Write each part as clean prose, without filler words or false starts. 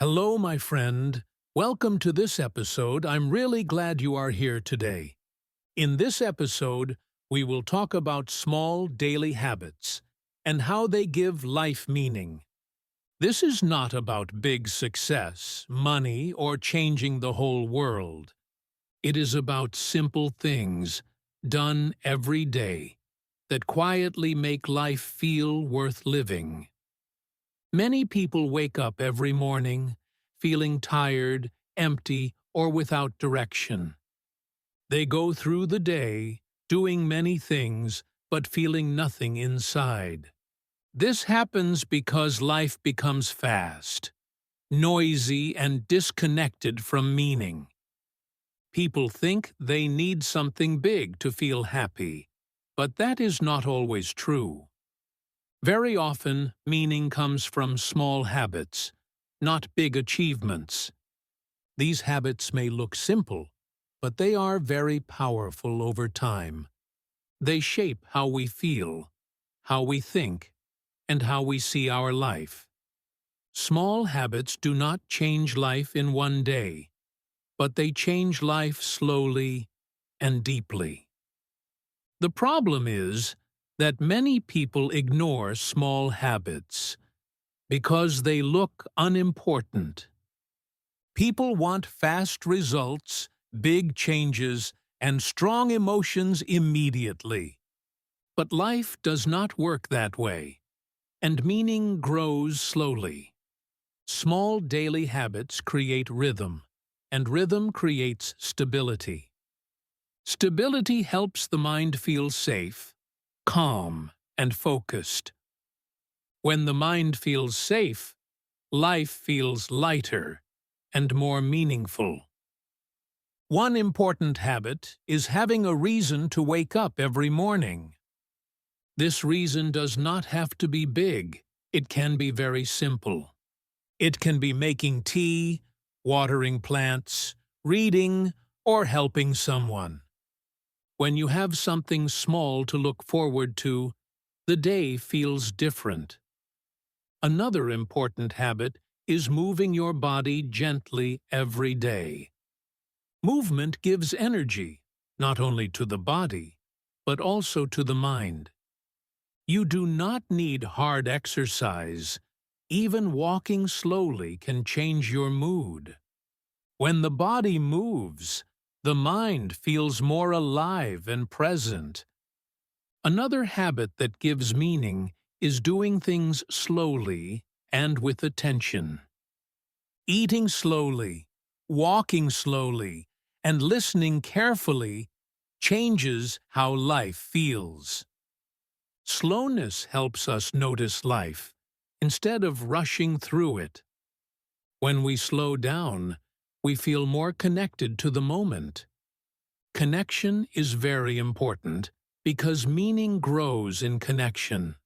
Hello, my friend. Welcome to this episode. I'm really glad you are here today. In this episode, we will talk about small daily habits and how they give life meaning. This is not about big success, money, or changing the whole world. It is about simple things done every day that quietly make life feel worth living. Many people wake up every morning feeling tired, empty, or without direction. They go through the day doing many things but feeling nothing inside. This happens because life becomes fast, noisy, and disconnected from meaning. People think they need something big to feel happy, but that is not always true. Very often, meaning comes from small habits, not big achievements. These habits may look simple, but they are very powerful over time. They shape how we feel, how we think, and how we see our life. Small habits do not change life in one day, but they change life slowly and deeply. The problem is that many people ignore small habits because they look unimportant. People want fast results, big changes, and strong emotions immediately. But life does not work that way, and meaning grows slowly. Small daily habits create rhythm, and rhythm creates stability. Stability helps the mind feel safe, calm, and focused. When the mind feels safe, life feels lighter and more meaningful. One important habit is having a reason to wake up every morning. This reason does not have to be big. It can be very simple. It can be making tea, watering plants, reading, or helping someone. When you have something small to look forward to, the day feels different. Another important habit is moving your body gently every day. Movement gives energy, not only to the body, but also to the mind. You do not need hard exercise. Even walking slowly can change your mood. When the body moves, the mind feels more alive and present. Another habit that gives meaning is doing things slowly and with attention. Eating slowly, walking slowly, and listening carefully changes how life feels. Slowness helps us notice life, instead of rushing through it. When we slow down, we feel more connected to the moment. Connection is very important because meaning grows in connection.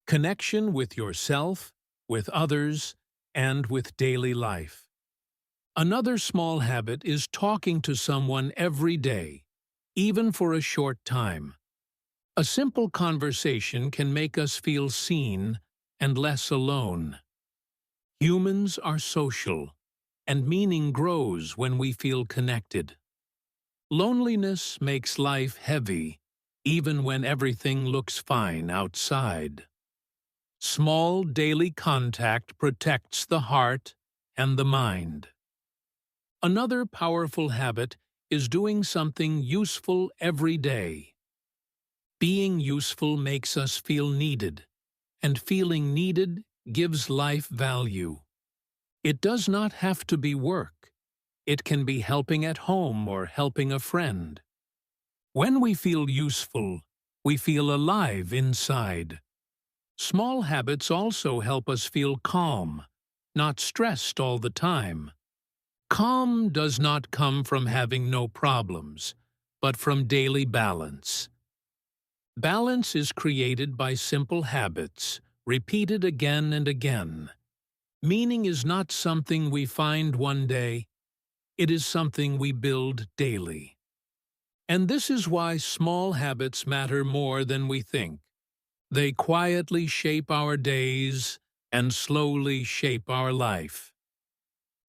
Connection with yourself, with others, and with daily life. Another small habit is talking to someone every day, even for a short time. A simple conversation can make us feel seen and less alone. Humans are social, and meaning grows when we feel connected. Loneliness makes life heavy, even when everything looks fine outside. Small daily contact protects the heart and the mind. Another powerful habit is doing something useful every day. Being useful makes us feel needed, and feeling needed gives life value. It does not have to be work. It can be helping at home or helping a friend. When we feel useful, we feel alive inside. Small habits also help us feel calm, not stressed all the time. Calm does not come from having no problems, but from daily balance. Balance is created by simple habits, repeated again and again. Meaning is not something we find one day, it is something we build daily. And this is why small habits matter more than we think. They quietly shape our days and slowly shape our life.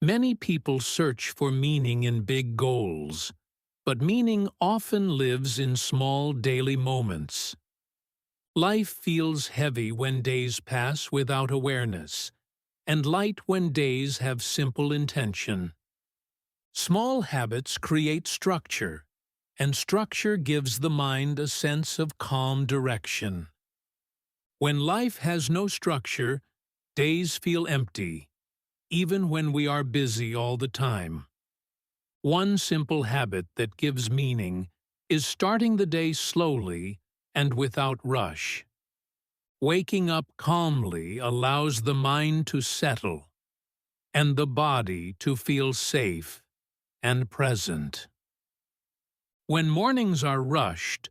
Many people search for meaning in big goals, but meaning often lives in small daily moments. Life feels heavy when days pass without awareness, and light when days have simple intention. Small habits create structure, and structure gives the mind a sense of calm direction. When life has no structure, days feel empty, even when we are busy all the time. One simple habit that gives meaning is starting the day slowly and without rush. Waking up calmly allows the mind to settle and the body to feel safe and present. When mornings are rushed,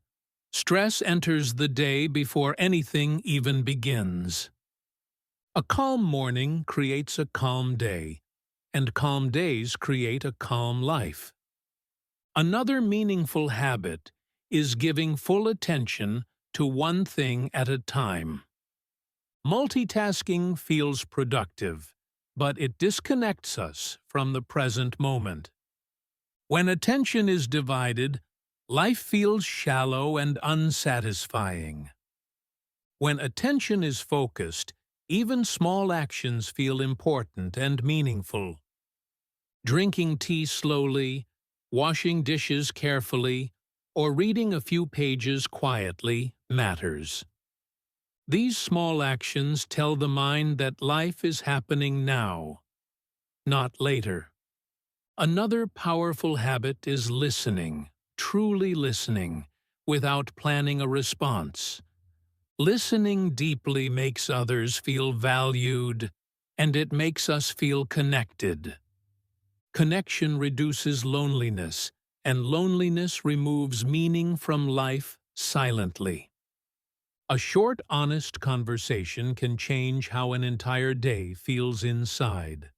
stress enters the day before anything even begins. A calm morning creates a calm day, and calm days create a calm life. Another meaningful habit is giving full attention to one thing at a time. Multitasking feels productive, but it disconnects us from the present moment. When attention is divided, life feels shallow and unsatisfying. When attention is focused, even small actions feel important and meaningful. Drinking tea slowly, washing dishes carefully, or reading a few pages quietly matters. These small actions tell the mind that life is happening now, not later. Another powerful habit is listening, truly listening, without planning a response. Listening deeply makes others feel valued, and it makes us feel connected. Connection reduces loneliness, and loneliness removes meaning from life silently. A short, honest conversation can change how an entire day feels inside.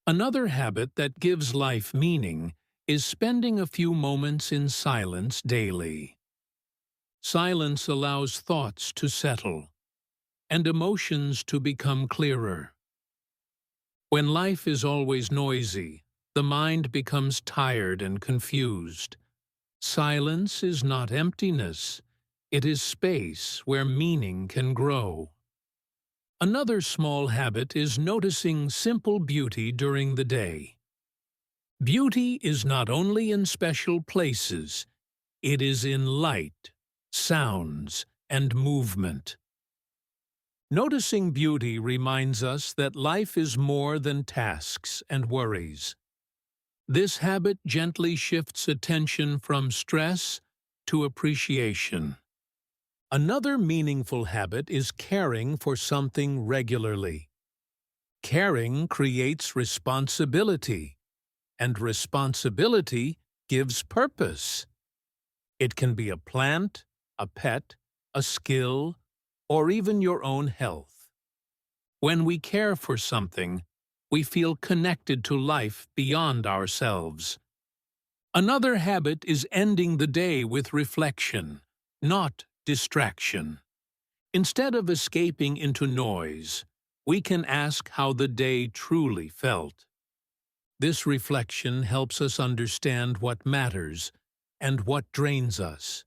Another habit that gives life meaning is spending a few moments in silence daily. Silence allows thoughts to settle and emotions to become clearer. When life is always noisy, the mind becomes tired and confused. Silence is not emptiness, it is space where meaning can grow. Another small habit is noticing simple beauty during the day. Beauty is not only in special places, it is in light, sounds, and movement. Noticing beauty reminds us that life is more than tasks and worries. This habit gently shifts attention from stress to appreciation. Another meaningful habit is caring for something regularly. Caring creates responsibility, and responsibility gives purpose. It can be a plant, a pet, a skill, or even your own health. When we care for something, we feel connected to life beyond ourselves. Another habit is ending the day with reflection, not distraction. Instead of escaping into noise, we can ask how the day truly felt. This reflection helps us understand what matters and what drains us.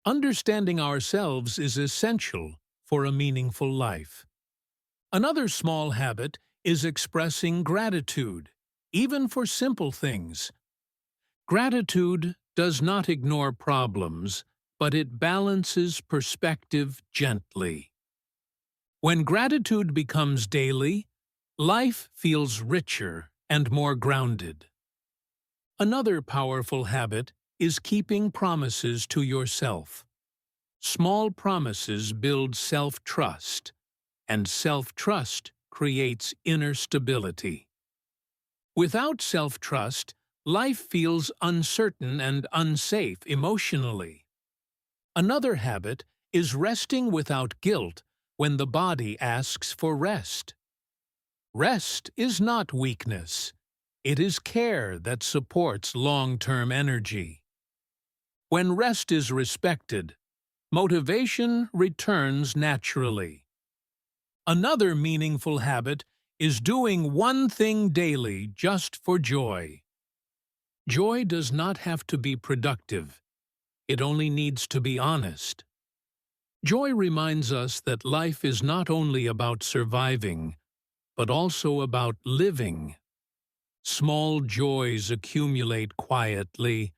Understanding ourselves is essential for a meaningful life. Another small habit is expressing gratitude, even for simple things. Gratitude does not ignore problems, but it balances perspective gently. When gratitude becomes daily, life feels richer and more grounded. Another powerful habit is keeping promises to yourself. Small promises build self-trust, and self-trust creates inner stability. Without self-trust, life feels uncertain and unsafe emotionally. Another habit is resting without guilt when the body asks for rest. Rest is not weakness. It is care that supports long-term energy. When rest is respected, motivation returns naturally. Another meaningful habit is doing one thing daily just for joy. Joy does not have to be productive. It only needs to be honest. Joy reminds us that life is not only about surviving, but also about living. Small joys accumulate quietly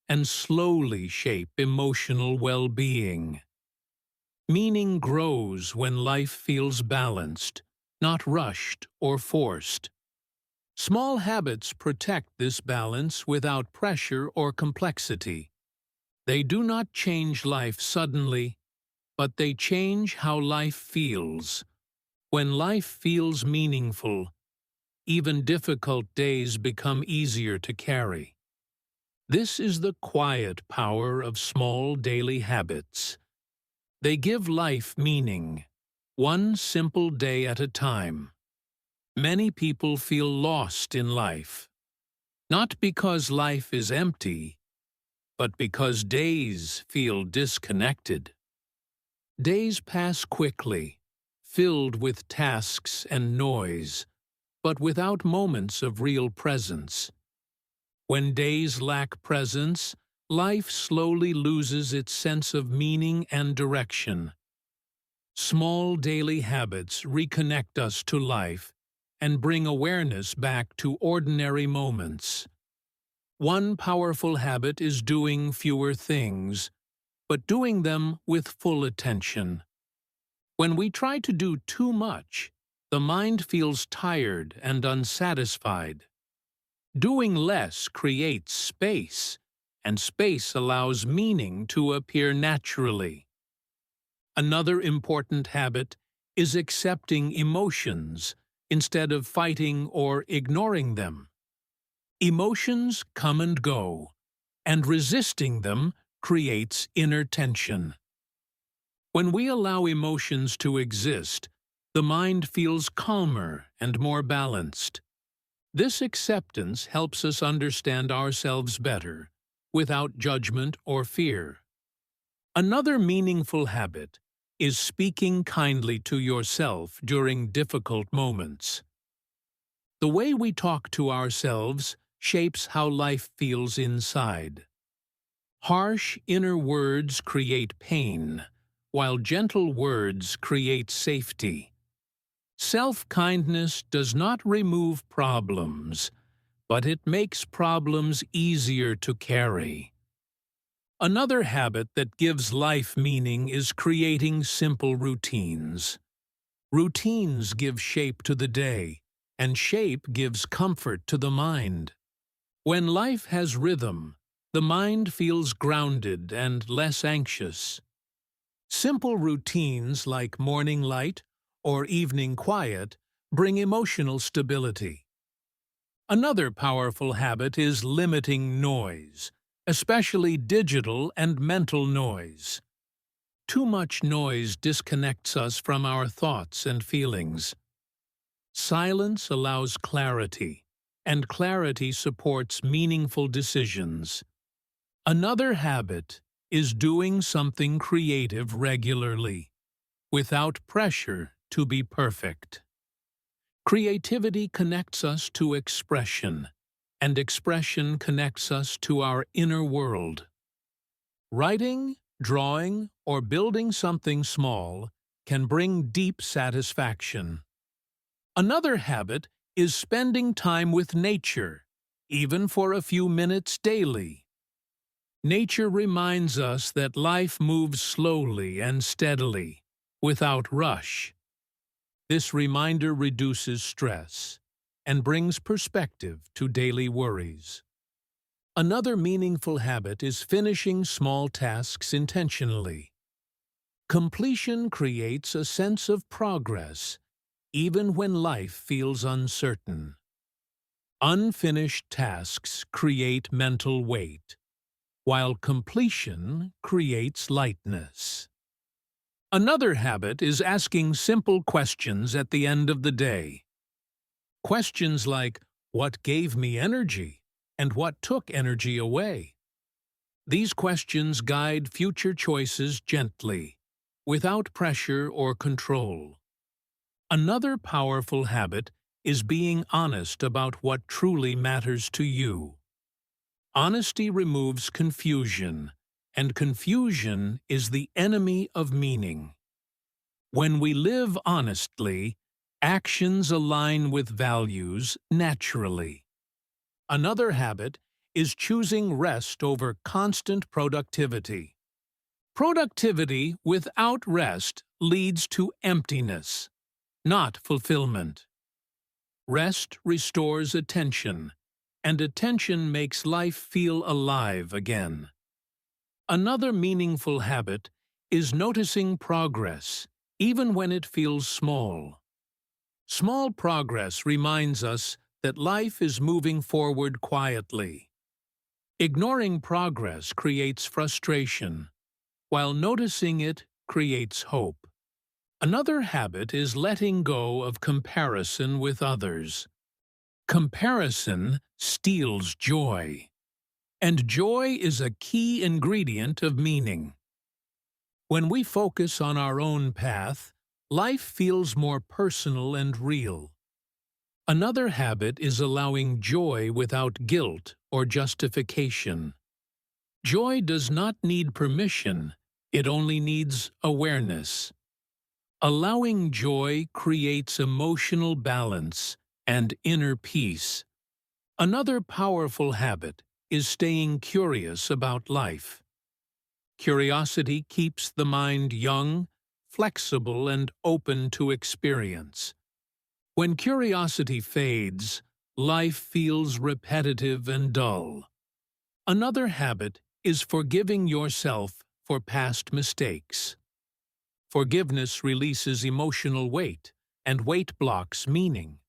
and slowly shape emotional well-being. Meaning grows when life feels balanced, not rushed or forced. Small habits protect this balance without pressure or complexity. They do not change life suddenly, but they change how life feels. When life feels meaningful, even difficult days become easier to carry. This is the quiet power of small daily habits. They give life meaning, one simple day at a time. Many people feel lost in life, not because life is empty, but because days feel disconnected. Days pass quickly, filled with tasks and noise, but without moments of real presence. When days lack presence, life slowly loses its sense of meaning and direction. Small daily habits reconnect us to life and bring awareness back to ordinary moments. One powerful habit is doing fewer things, but doing them with full attention. When we try to do too much, the mind feels tired and unsatisfied. Doing less creates space, and space allows meaning to appear naturally. Another important habit is accepting emotions instead of fighting or ignoring them. Emotions come and go, and resisting them creates inner tension. When we allow emotions to exist, the mind feels calmer and more balanced. This acceptance helps us understand ourselves better, without judgment or fear. Another meaningful habit is speaking kindly to yourself during difficult moments. The way we talk to ourselves shapes how life feels inside. Harsh inner words create pain, while gentle words create safety. Self-kindness does not remove problems, but it makes problems easier to carry. Another habit that gives life meaning is creating simple routines. Routines give shape to the day, and shape gives comfort to the mind. When life has rhythm, the mind feels grounded and less anxious. Simple routines like morning light or evening quiet bring emotional stability. Another powerful habit is limiting noise, especially digital and mental noise. Too much noise disconnects us from our thoughts and feelings. Silence allows clarity, and clarity supports meaningful decisions. Another habit is doing something creative regularly, without pressure to be perfect. Creativity connects us to expression, and expression connects us to our inner world. Writing, drawing, or building something small can bring deep satisfaction. Another habit is spending time with nature, even for a few minutes daily. Nature reminds us that life moves slowly and steadily, without rush. This reminder reduces stress and brings perspective to daily worries. Another meaningful habit is finishing small tasks intentionally. Completion creates a sense of progress, even when life feels uncertain. Unfinished tasks create mental weight, while completion creates lightness. Another habit is asking simple questions at the end of the day. Questions like, what gave me energy, and what took energy away? These questions guide future choices gently, without pressure or control. Another powerful habit is being honest about what truly matters to you. Honesty removes confusion, and confusion is the enemy of meaning. When we live honestly, actions align with values naturally. Another habit is choosing rest over constant productivity. Productivity without rest leads to emptiness, not fulfillment. Rest restores attention, and attention makes life feel alive again. Another meaningful habit is noticing progress, even when it feels small. Small progress reminds us that life is moving forward quietly. Ignoring progress creates frustration, while noticing it creates hope. Another habit is letting go of comparison with others. Comparison steals joy, and joy is a key ingredient of meaning. When we focus on our own path, life feels more personal and real. Another habit is allowing joy without guilt or justification. Joy does not need permission, it only needs awareness. Allowing joy creates emotional balance and inner peace. Another powerful habit is staying curious about life. Curiosity keeps the mind young, flexible, and open to experience. When curiosity fades, life feels repetitive and dull. Another habit is forgiving yourself for past mistakes. Forgiveness releases emotional weight, and weight blocks meaning.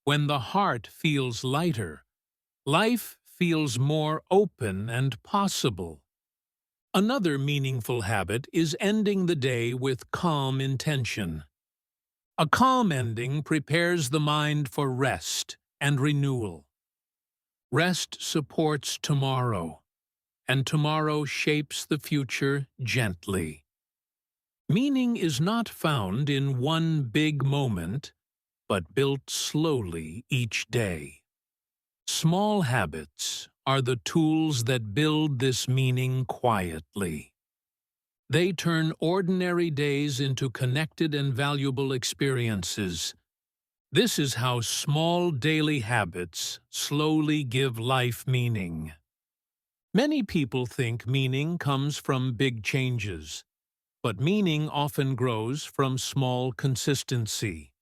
When the heart feels lighter, life feels more open and possible. Another meaningful habit is ending the day with calm intention. A calm ending prepares the mind for rest and renewal. Rest supports tomorrow, and tomorrow shapes the future gently. Meaning is not found in one big moment, but built slowly each day. Small habits are the tools that build this meaning quietly. They turn ordinary days into connected and valuable experiences. This is how small daily habits slowly give life meaning. Many people think meaning comes from big changes, but meaning often grows from small consistency.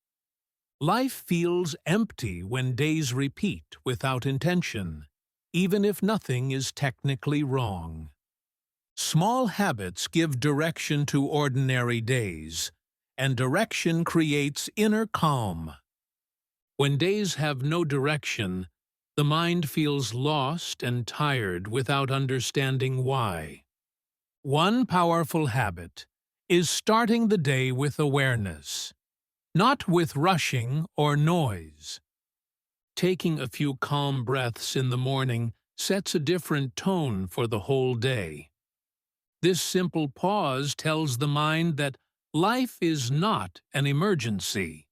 Life feels empty when days repeat without intention, even if nothing is technically wrong. Small habits give direction to ordinary days, and direction creates inner calm. When days have no direction, the mind feels lost and tired without understanding why. One powerful habit is starting the day with awareness, not with rushing or noise. Taking a few calm breaths in the morning sets a different tone for the whole day. This simple pause tells the mind that life is not an emergency.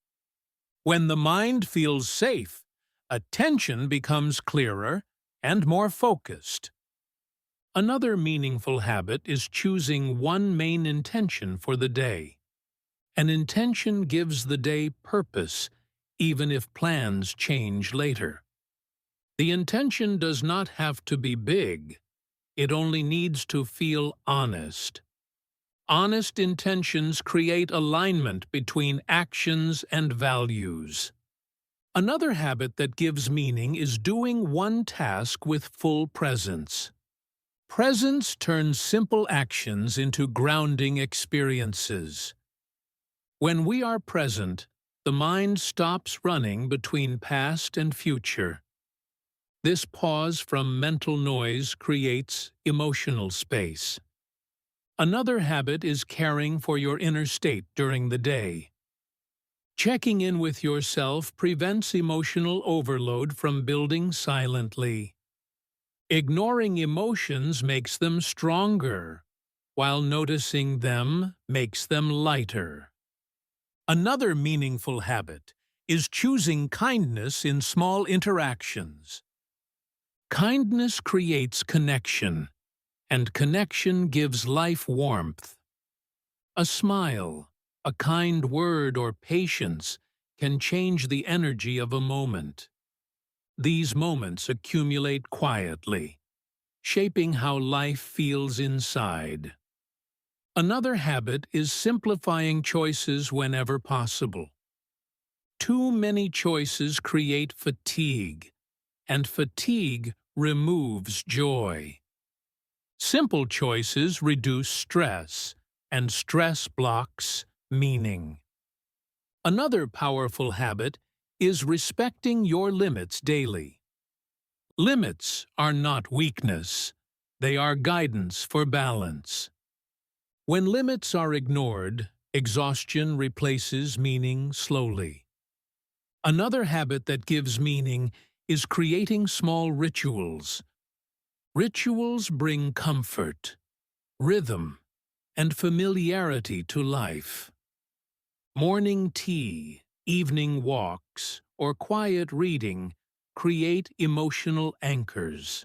When the mind feels safe, attention becomes clearer and more focused. Another meaningful habit is choosing one main intention for the day. An intention gives the day purpose, even if plans change later. The intention does not have to be big. It only needs to feel honest. Honest intentions create alignment between actions and values. Another habit that gives meaning is doing one task with full presence. Presence turns simple actions into grounding experiences. When we are present, the mind stops running between past and future. This pause from mental noise creates emotional space. Another habit is caring for your inner state during the day. Checking in with yourself prevents emotional overload from building silently. Ignoring emotions makes them stronger, while noticing them makes them lighter. Another meaningful habit is choosing kindness in small interactions. Kindness creates connection, and connection gives life warmth. A smile, a kind word, or patience can change the energy of a moment. These moments accumulate quietly, shaping how life feels inside. Another habit is simplifying choices whenever possible. Too many choices create fatigue, and fatigue removes joy. Simple choices reduce stress, and stress blocks meaning. Another powerful habit is respecting your limits daily. Limits are not weakness, they are guidance for balance. When limits are ignored, exhaustion replaces meaning slowly. Another habit that gives meaning is creating small rituals. Rituals bring comfort, rhythm, and familiarity to life. Morning tea, evening walks, or quiet reading create emotional anchors.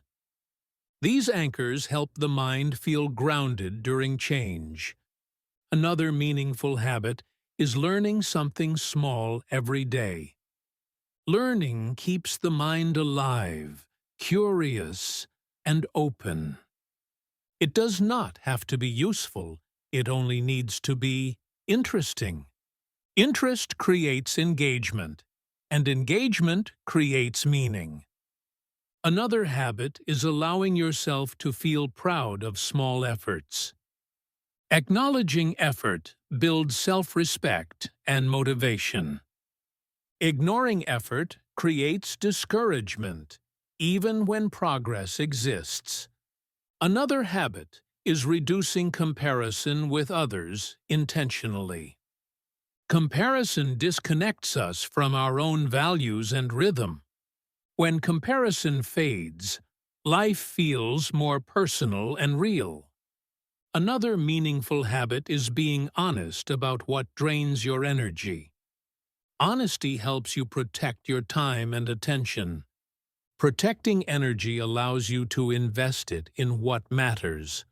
These anchors help the mind feel grounded during change. Another meaningful habit is learning something small every day. Learning keeps the mind alive, curious, and open. It does not have to be useful, it only needs to be interesting. Interest creates engagement, and engagement creates meaning. Another habit is allowing yourself to feel proud of small efforts. Acknowledging effort builds self-respect and motivation. Ignoring effort creates discouragement, even when progress exists. Another habit is reducing comparison with others intentionally. Comparison disconnects us from our own values and rhythm. When comparison fades, life feels more personal and real. Another meaningful habit is being honest about what drains your energy. Honesty helps you protect your time and attention. Protecting energy allows you to invest it in what matters.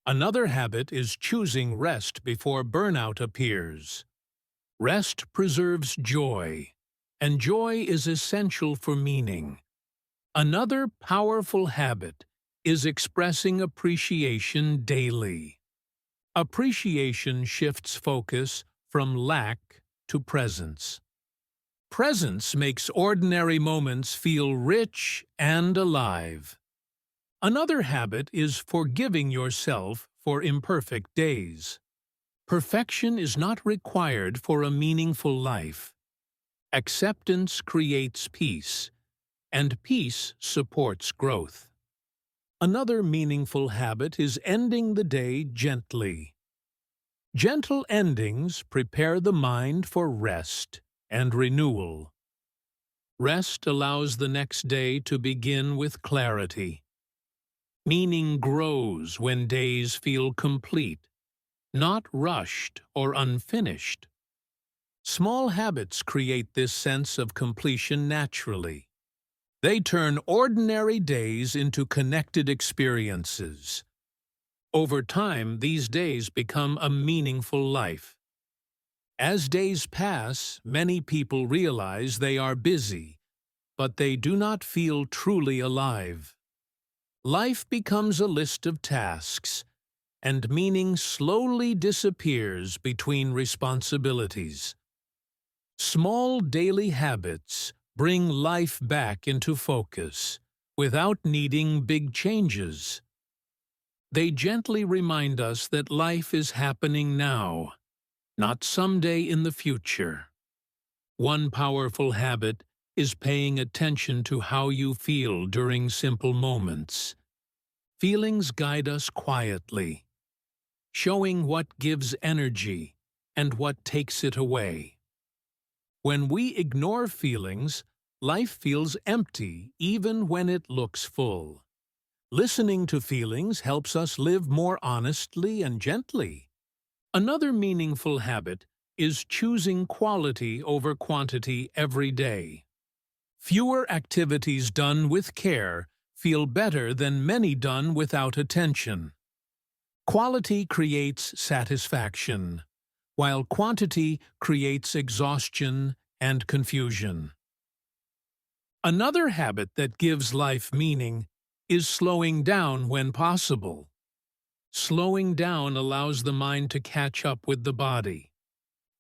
Another habit is choosing rest before burnout appears. Rest preserves joy, and joy is essential for meaning. Another powerful habit is expressing appreciation daily. Appreciation shifts focus from lack to presence. Presence makes ordinary moments feel rich and alive. Another habit is forgiving yourself for imperfect days. Perfection is not required for a meaningful life. Acceptance creates peace, and peace supports growth. Another meaningful habit is ending the day gently. Gentle endings prepare the mind for rest and renewal. Rest allows the next day to begin with clarity. Meaning grows when days feel complete, not rushed or unfinished. Small habits create this sense of completion naturally. They turn ordinary days into connected experiences. Over time, these days become a meaningful life. As days pass, many people realize they are busy, but they do not feel truly alive. Life becomes a list of tasks, and meaning slowly disappears between responsibilities. Small daily habits bring life back into focus without needing big changes. They gently remind us that life is happening now, not someday in the future. One powerful habit is paying attention to how you feel during simple moments. Feelings guide us quietly, showing what gives energy and what takes it away. When we ignore feelings, life feels empty even when it looks full. Listening to feelings helps us live more honestly and gently. Another meaningful habit is choosing quality over quantity every day. Fewer activities done with care feel better than many done without attention. Quality creates satisfaction, while quantity creates exhaustion and confusion. Another habit that gives life meaning is slowing down when possible. Slowing down allows the mind to catch up with the body.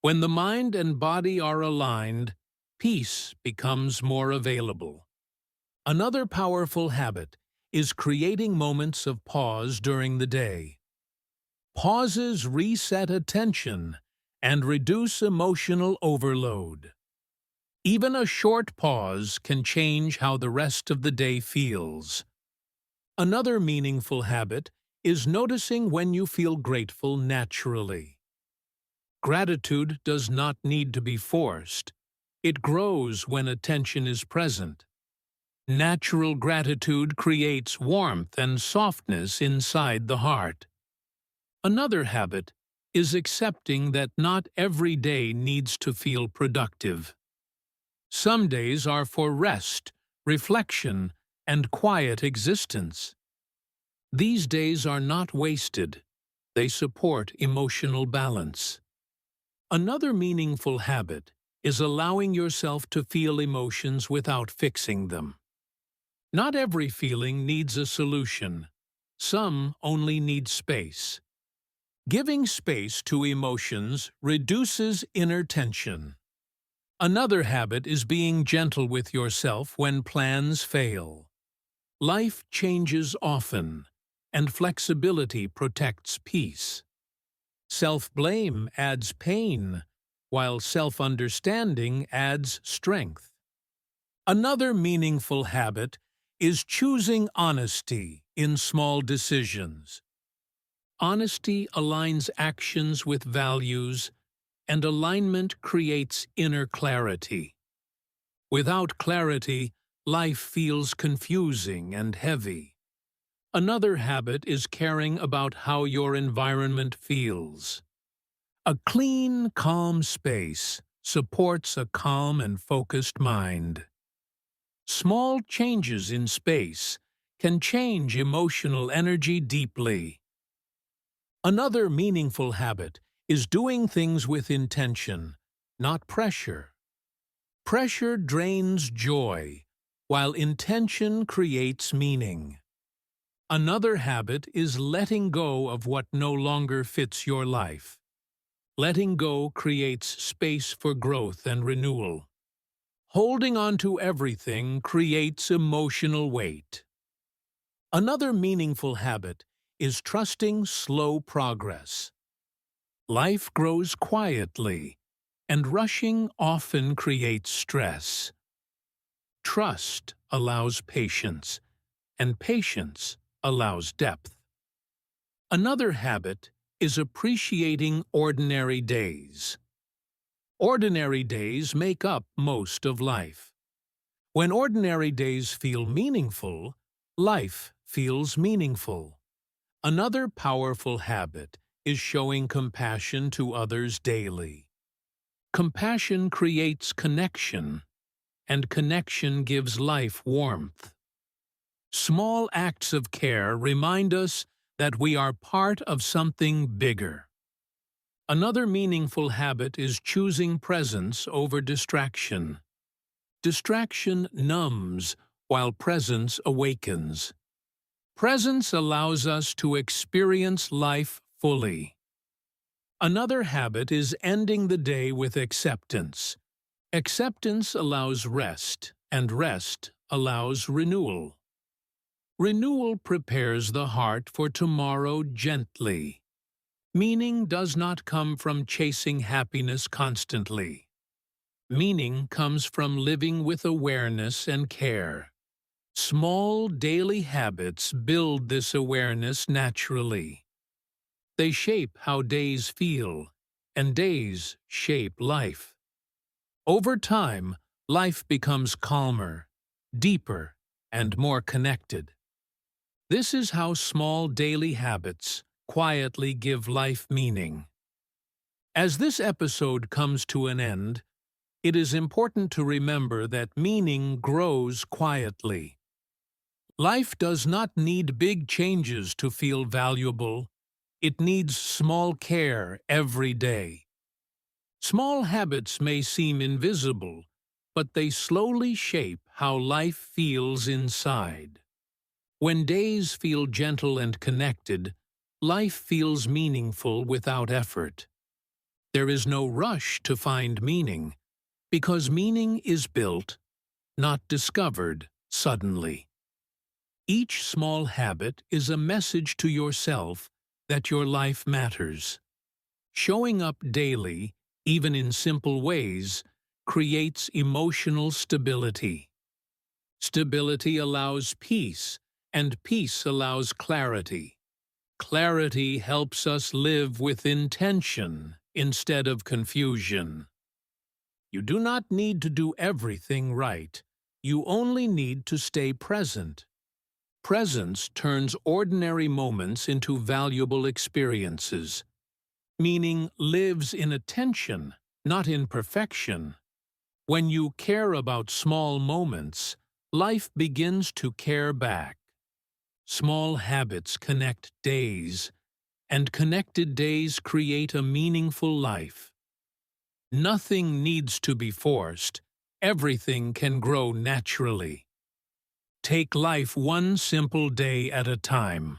When the mind and body are aligned, peace becomes more available. Another powerful habit is creating moments of pause during the day. Pauses reset attention and reduce emotional overload. Even a short pause can change how the rest of the day feels. Another meaningful habit is noticing when you feel grateful naturally. Gratitude does not need to be forced. It grows when attention is present. Natural gratitude creates warmth and softness inside the heart. Another habit is accepting that not every day needs to feel productive. Some days are for rest, reflection, and quiet existence. These days are not wasted. They support emotional balance. Another meaningful habit is allowing yourself to feel emotions without fixing them. Not every feeling needs a solution. Some only need space. Giving space to emotions reduces inner tension. Another habit is being gentle with yourself when plans fail. Life changes often, and flexibility protects peace. Self-blame adds pain, while self-understanding adds strength. Another meaningful habit is choosing honesty in small decisions. Honesty aligns actions with values, and alignment creates inner clarity. Without clarity, life feels confusing and heavy. Another habit is caring about how your environment feels. A clean, calm space supports a calm and focused mind. Small changes in space can change emotional energy deeply. Another meaningful habit is doing things with intention, not pressure. Pressure drains joy, while intention creates meaning. Another habit is letting go of what no longer fits your life. Letting go creates space for growth and renewal. Holding on to everything creates emotional weight. Another meaningful habit is trusting slow progress. Life grows quietly, and rushing often creates stress. Trust allows patience, and patience allows depth. Another habit is appreciating ordinary days. Ordinary days make up most of life. When ordinary days feel meaningful, life feels meaningful. Another powerful habit is showing compassion to others daily. Compassion creates connection, and connection gives life warmth. Small acts of care remind us that we are part of something bigger. Another meaningful habit is choosing presence over distraction. Distraction numbs, while presence awakens. Presence allows us to experience life fully. Another habit is ending the day with acceptance. Acceptance allows rest, and rest allows renewal. Renewal prepares the heart for tomorrow gently. Meaning does not come from chasing happiness constantly. Meaning comes from living with awareness and care. Small daily habits build this awareness naturally. They shape how days feel, and days shape life. Over time, life becomes calmer, deeper, and more connected. This is how small daily habits quietly give life meaning. As this episode comes to an end, it is important to remember that meaning grows quietly. Life does not need big changes to feel valuable. It needs small care every day. Small habits may seem invisible, but they slowly shape how life feels inside. When days feel gentle and connected, life feels meaningful without effort. There is no rush to find meaning, because meaning is built, not discovered, suddenly. Each small habit is a message to yourself that your life matters. Showing up daily, even in simple ways, creates emotional stability. Stability allows peace, and peace allows clarity. Clarity helps us live with intention instead of confusion. You do not need to do everything right. You only need to stay present. Presence turns ordinary moments into valuable experiences. Meaning lives in attention, not in perfection. When you care about small moments, life begins to care back. Small habits connect days, and connected days create a meaningful life. Nothing needs to be forced. Everything can grow naturally. Take life one simple day at a time,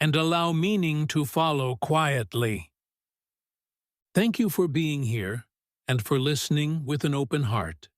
and allow meaning to follow quietly. Thank you for being here and for listening with an open heart.